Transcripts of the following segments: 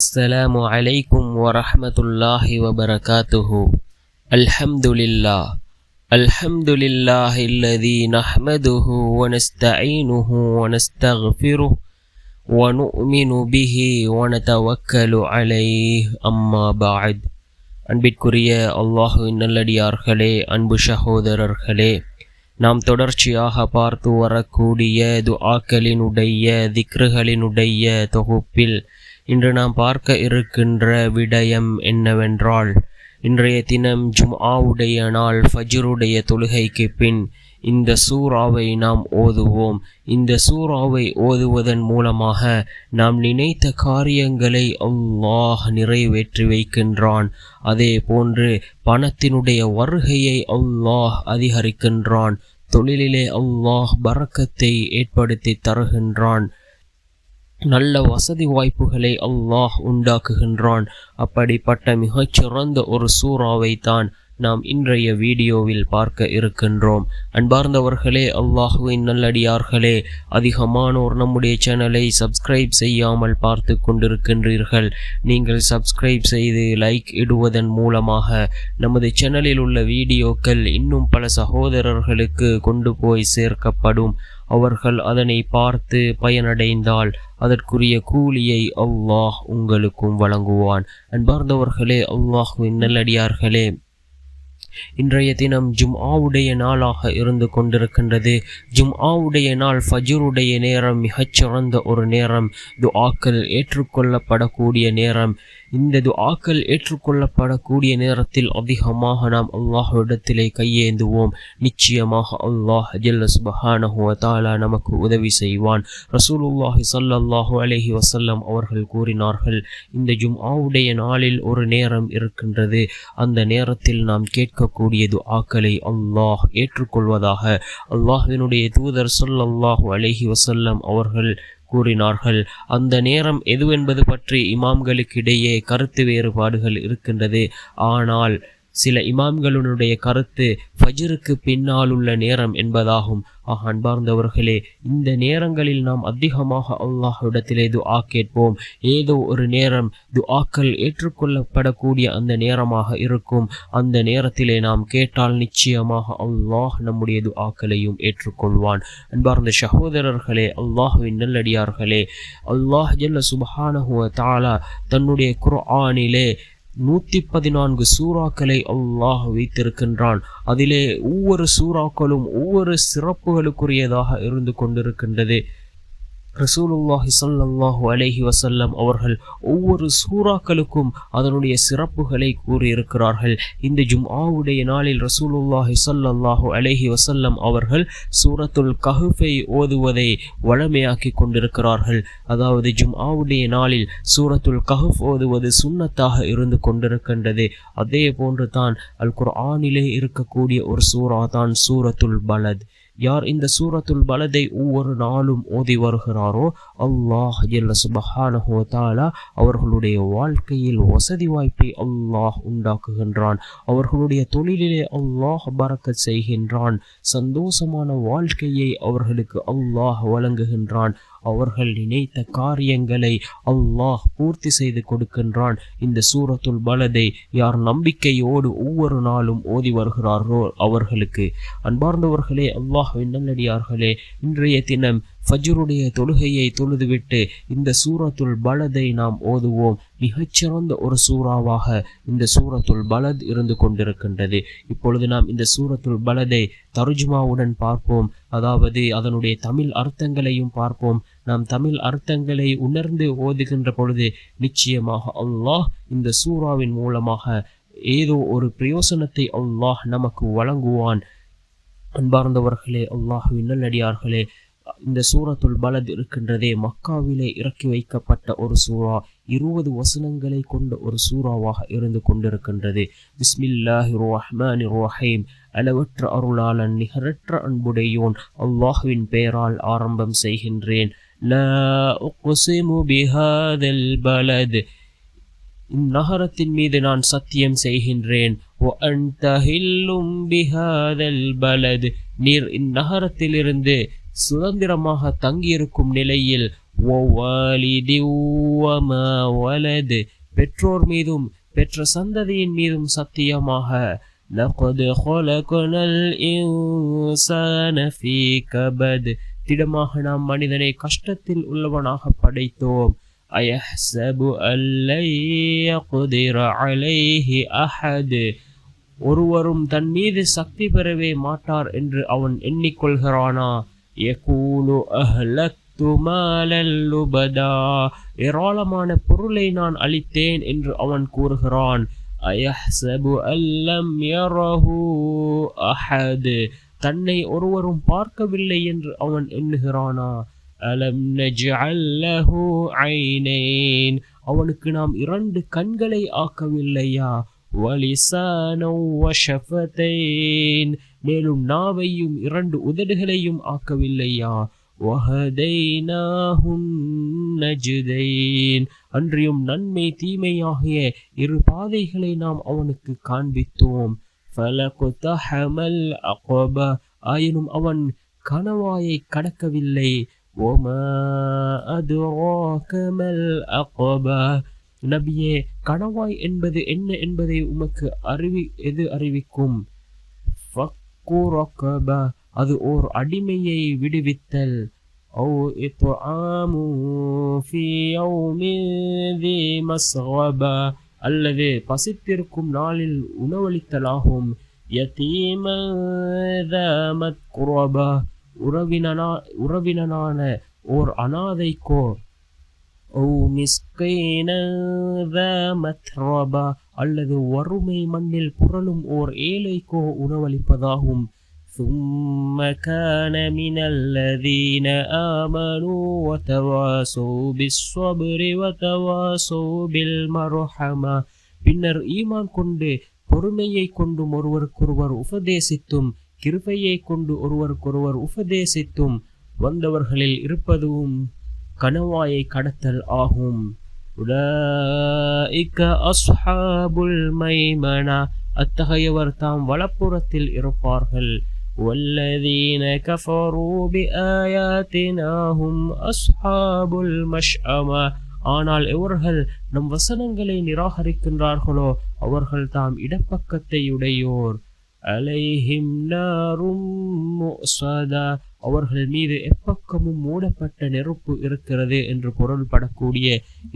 السلام عليكم ورحمة الله وبركاته. الحمد لله الذي نحمده ونستعينه ونستغفره ونؤمن به ونتوكل عليه أما بعد. அன்பிற்குரிய அல்லாஹுவின் நல்லடியார்களே, அன்பு சகோதரர்களே, நாம் தொடர்ச்சியாக பார்த்து வரக்கூடிய துஆக்களினுடைய திக்ருகளினுடைய தொகுப்பில் இன்று நாம் பார்க்க இருக்கின்ற விடயம் என்னவென்றால், இன்றைய தினம் ஜும்ஆவுடைய நாள் ஃபஜ்ருடைய தொழுகைக்கு பின் இந்த சூராவை நாம் ஓதுவோம். இந்த சூராவை ஓதுவதன் மூலமாக நாம் நினைத்த காரியங்களை அல்லாஹ் நிறைவேற்றி வைக்கின்றான். அதே போன்று பணத்தினுடைய வருகையை அல்லாஹ் அதிகரிக்கின்றான். தொழிலிலே அல்லாஹ் பரக்கத்தை ஏற்படுத்தி தருகின்றான். நல்ல வசதி வாய்ப்புகளை அல்லாஹ் உண்டாக்குகின்றான். அப்படிப்பட்ட மிகச்சிறந்த ஒரு சூறாவை தான் நாம் இன்றைய வீடியோவில் பார்க்க இருக்கின்றோம். அன்பார்ந்தவர்களே, அல்லாஹுவின் நல்லடியார்களே, அதிகமானோர் நம்முடைய சேனலை சப்ஸ்கிரைப் செய்யாமல் பார்த்து கொண்டிருக்கின்றீர்கள். நீங்கள் சப்ஸ்கிரைப் செய்து லைக் இடுவதன் மூலமாக நமது சேனலில் உள்ள வீடியோக்கள் இன்னும் பல சகோதரர்களுக்கு கொண்டு போய் சேர்க்கப்படும். அவர்கள் அதனை பார்த்து பயனடைந்தால் அதற்குரிய கூலியை அல்லாஹ் உங்களுக்கும் வழங்குவான். அன்பார்ந்தவர்களே, அல்லாஹுவின் நல்லடியார்களே, இன்றைய தினம் ஜும்ஆவுடைய நாளாக இருந்து கொண்டிருக்கின்றது. ஜும்ஆவுடைய நாள் ஃபஜ்ருடைய நேரம் மிகச்சிறந்த ஒரு நேரம், துஆக்கள் ஏற்றுக்கொள்ளப்படக்கூடிய நேரம். இந்த துஆக்கள் ஏற்றுக்கொள்ளப்படக்கூடிய நேரத்தில் அதிகமாக நாம் அல்லாஹ்விடத்திலே கையேந்துவோம். நிச்சயமாக அல்லாஹ் ஜல்ல சுப்ஹானஹு வ தஆலா நமக்கு உதவி செய்வான். ரசூலுல்லாஹி ஸல்லல்லாஹு அலைஹி வஸல்லம் அவர்கள் கூறினார்கள், இந்த ஜும்ஆவுடைய நாளில் ஒரு நேரம் இருக்கின்றது. அந்த நேரத்தில் நாம் கேட்கக்கூடிய துஆக்களை அல்லாஹ் ஏற்றுக்கொள்வதாக அல்லாஹ்வினுடைய தூதர் ஸல்லல்லாஹு அலைஹி வஸல்லம் அவர்கள் கூறினார்கள். அந்த நேரம் எதுவென்பது பற்றி இமாம்களுக்கிடையே கருத்து வேறுபாடுகள் இருக்கின்றது. ஆனால் சில இமாம்களுடைய கருத்து ஃபஜ்ருக்கு பின்னால் உள்ள நேரம் என்பதாகும். அன்பார்ந்தவர்களே, இந்த நேரங்களில் நாம் அதிகமாக அல்லாஹ்விடத்திலே துஆ கேட்போம். ஏதோ ஒரு நேரம் துஆக்கள் ஏற்றுக்கொள்ளப்படக்கூடிய அந்த நேரமாக இருக்கும். அந்த நேரத்திலே நாம் கேட்டால் நிச்சயமாக அல்லாஹ் நம்முடைய துஆக்களையும் ஏற்றுக்கொள்வான். அன்பார்ந்த சகோதரர்களே, அல்லாஹ்வின் நல்லடியார்களே, அல்லாஹ் ஜல்ல சுப்ஹானஹு வ தஆலா தன்னுடைய குர்ஆனிலே 114 சூறாக்களை அல்லாஹ் வைத்திருக்கின்றான். அதிலே ஒவ்வொரு சூறாக்களும் ஒவ்வொரு சிறப்புகளுக்குரியதாக இருந்து கொண்டிருக்கின்றது. ரசூலுல்லாஹி ஸல்லல்லாஹு அலைஹி வஸல்லம் அவர்கள் ஒவ்வொரு சூறாக்களுக்கும் அதனுடைய சிறப்புகளை கூறியிருக்கிறார்கள். இந்த ஜும்ஆவுடைய நாளில் ரசூலுல்லாஹி ஸல்லல்லாஹு அலைஹி வஸல்லம் அவர்கள் சூரத்துல் கஹ்ஃபை ஓதுவதை வழமையாக்கி கொண்டிருக்கிறார்கள். அதாவது ஜும்ஆவுடைய நாளில் சூரத்துல் கஹ்ஃப் ஓதுவது சுன்னத்தாக இருந்து கொண்டிருக்கின்றது. அதே போன்று தான் அல் குர்ஆனிலே இருக்கக்கூடிய ஒரு சூரா தான் சூரத்துல் பலத். யார் இந்த சூரத்துல் பலதை ஒவ்வொரு நாளும் ஓதி வருகிறாரோ அல்லாஹ் ஜல்ல சுப்ஹானஹு வ தஆலா அவர்களுடைய வாழ்க்கையில் வசதி வாய்ப்பை அல்லாஹ் உண்டாக்குகின்றான். அவர்களுடைய தொழிலிலே அல்லாஹ் பரக்கத் செய்கின்றான். சந்தோஷமான வாழ்க்கையை அவர்களுக்கு அல்லாஹ் வழங்குகின்றான். அவர்கள் நினைத்த காரியங்களை அல்லாஹ் பூர்த்தி செய்து கொடுக்கின்றான். இந்த சூரத்துல் பலதை யார் நம்பிக்கையோடு ஒவ்வொரு நாளும் ஓதி வருகிறார்களோ அவர்களுக்கு. அன்பார்ந்தவர்களே, அல்லாஹ்வின் நல்லடியார்களே, இன்றைய தினம் ஃபஜ்ருடைய தொழுகையை தொழுதுவிட்டு இந்த சூரத்துல் பலதை நாம் ஓதுவோம். மிகச்சிறந்த ஒரு சூறாவாக இந்த சூரத்துல் பலத் இருந்து கொண்டிருக்கின்றது. இப்பொழுது நாம் இந்த சூரத்துல் பலதை தர்ஜுமாவுடன் பார்ப்போம். அதாவது அதனுடைய தமிழ் அர்த்தங்களையும் பார்ப்போம். நாம் தமிழ் அர்த்தங்களை உணர்ந்து ஓதுகின்ற பொழுது நிச்சயமாக அல்லாஹ் இந்த சூறாவின் மூலமாக ஏதோ ஒரு பிரயோசனத்தை அல்லாஹ் நமக்கு வழங்குவான். அன்பார்ந்தவர்களே, அல்லாஹ்வின் நல்லடியார்களே, இந்த சூரத்துல் பலத் இருக்கின்றதே மக்காவிலே இறக்கி வைக்கப்பட்ட ஒரு சூரா. 20 வசனங்களை கொண்ட ஒரு சூறாவாக இருந்து கொண்டிருக்கின்றது. பிஸ்மில்லாஹிர் ரஹ்மானிர் ரஹீம். அளவற்ற அருளாளன் நிகரற்ற அன்புடையோன் அல்லாஹ்வின் பெயரால் ஆரம்பம் செய்கின்றேன். லா உக்ஸிமு பிஹாதல் பலத். இந்நகரத்தின் மீது நான் சத்தியம் செய்கின்றேன். وَأَنْتَ حِلٌّ بِهَذَا الْبَلَدِ. நீர் இந்நகரத்திலிருந்து சுதந்திரமாக தங்கியிருக்கும் நிலையில் ووالد وما ولد பெற்றோர் மீதும் பெற்ற சந்ததியின் மீதும் சத்தியமாக لقد خلقنا الإنسان في كبد திடமாக நாம் மனிதனை கஷ்டத்தில் உள்ளவனாக படைத்தோம். أيحسب أن لن يقدر عليه أحد ஒருவரும் தன் மீது சக்தி பெறவே மாட்டார் என்று அவன் எண்ணிக்கொள்கிறானா? يقول أهلكت مالا لبدا ஏராளமான பொருளை நான் அளித்தேன் என்று அவன் கூறுகிறான். أيحسب أن لم يره أحد தன்னை ஒருவரும் பார்க்கவில்லை என்று அவன் எண்ணுகிறானா? அலம் நஜ்அல் லஹு ஐனைன் அவனுக்கு நாம் 2 கண்களை ஆக்கவில்லையா? வலிசானன் வஷஃபதைன் மேலும் நாவையும் 2 உதடுகளையும் ஆக்கவில்லையா? வஹதைனாஹுன் நஜ்தைன் அன்றியும் நன்மை தீமையாகிய 2 பாதைகளை நாம் அவனுக்கு காண்பித்தோம். ஃபலக்தஹமல் அக்ப ஆயினும் அவன் கணவாயை கடக்கவில்லை. வமா அத்ராக மல் அக்ப நபியே, கணவாய் என்பது என்ன என்பதை உமக்கு அறிவிக்கும். ஃபக்கு ரகப அது ஓர் அடிமையை விடுவித்தல். أو إطعام في يوم ذي مسغبة அல்லது பசித்திருக்கும் நாளில் உணவளித்தலாகும். யதீம ذا متقربة உறவினனான ஓர் அனாதைக்கோ. ஓ மிஸ்கீன ذا متربة அல்லது வறுமை மண்ணில் புரளும் ஓர் ஏழைக்கோ உணவளிப்பதாகும். ثم كان من الذين آمنوا وتواصوا بالصبر وتواصوا بالمرحمة பின்னர் ஈமான் கொண்டு பொறுமையை கொண்டும் ஒருவருக்கொருவர் உபதேசித்தும் கிருபையை கொண்டு ஒருவருக்கொருவர் உபதேசித்தும் வந்தவர்களில் இருப்பதும் கணவாயை கடத்தல் ஆகும். உலாஇக அஸ்ஹாபுல் மைமனா அத்தகையவர் தாம் வலப்புறத்தில் இருப்பார்கள். والذين كفروا بآياتنا هم أصحاب المشأمة ஆனால் எவர்கள் நம் வசனங்களை நிராகரிக்கின்றார்களோ அவர்கள் தாம் இடப்பக்கத்தை உடையோர். அலைஹிம் நாரும் முஸதா அவர்கள் மீது எப்பக்கமும் மூடப்பட்ட நெருப்பு இருக்கிறது என்று பொருள்படக்கூடிய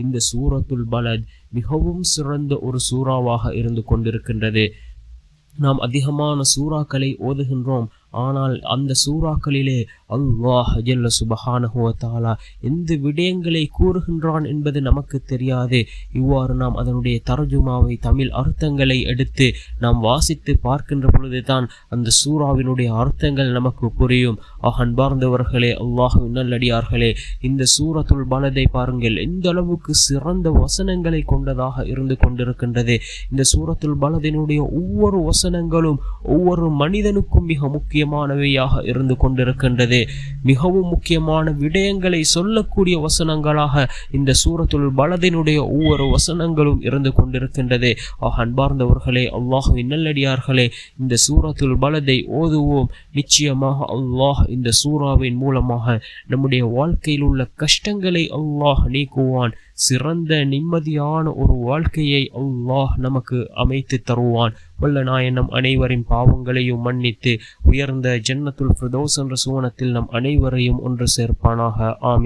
இந்த சூரத்துல் பலத் மிகவும் சிறந்த ஒரு சூறாவாக இருந்து கொண்டிருக்கின்றது. நாம் அதிகமான சூறாக்களை ஓதுகின்றோம். ஆனால் அந்த சூறாக்களிலே அல்லாஹ் ஜல்ல சுப்ஹானஹு வ தஆலா எந்த விடயங்களை கூறுகின்றான் என்பது நமக்கு தெரியாது. இவ்வாறு நாம் அதனுடைய தர்ஜுமாவை தமிழ் அர்த்தங்களை எடுத்து நாம் வாசித்து பார்க்கின்ற பொழுது தான் அந்த சூறாவினுடைய அர்த்தங்கள் நமக்கு புரியும். அன்பார்ந்தவர்களே, அல்லாஹ்வின் நல்லடியார்களே, இந்த சூரத்துல் பலதை பாருங்கள், எந்த அளவுக்கு சிறந்த வசனங்களை கொண்டதாக இருந்து கொண்டிருக்கின்றது. இந்த சூரத்துல் பலதினுடைய ஒவ்வொரு வசனங்களும் ஒவ்வொரு மனிதனுக்கும் மிக முக்கியமானவையாக இருந்து கொண்டிருக்கின்றது. மிகவும் முக்கியமான விடயங்களை சொல்லக்கூடிய வசனங்களாக இந்த சூரத்துல் பலதினுடைய ஒவ்வொரு வசனங்களும் இருந்து கொண்டிருக்கின்றது. அன்பார்ந்தவர்களே, அல்லாஹ்வின் நல்லடியார்களே, இந்த சூரத்துல் பலதை ஓதுவோம். நிச்சயமாக அல்லாஹ் இந்த சூறாவின் மூலமாக நம்முடைய வாழ்க்கையில் உள்ள கஷ்டங்களை அல்லாஹ் நீக்குவான். சிறந்த நிம்மதியான ஒரு வாழ்க்கையை அல்லாஹ் நமக்கு அமைத்து தருவான். வல்ல நாயன் நம் அனைவரின் பாவங்களையும் மன்னித்து உயர்ந்த ஜன்னத்துல் ஃபிர்தௌஸ் என்ற சுவனத்தில் நம் அனைவரையும் ஒன்று சேர்ப்பானாக. ஆமீன்.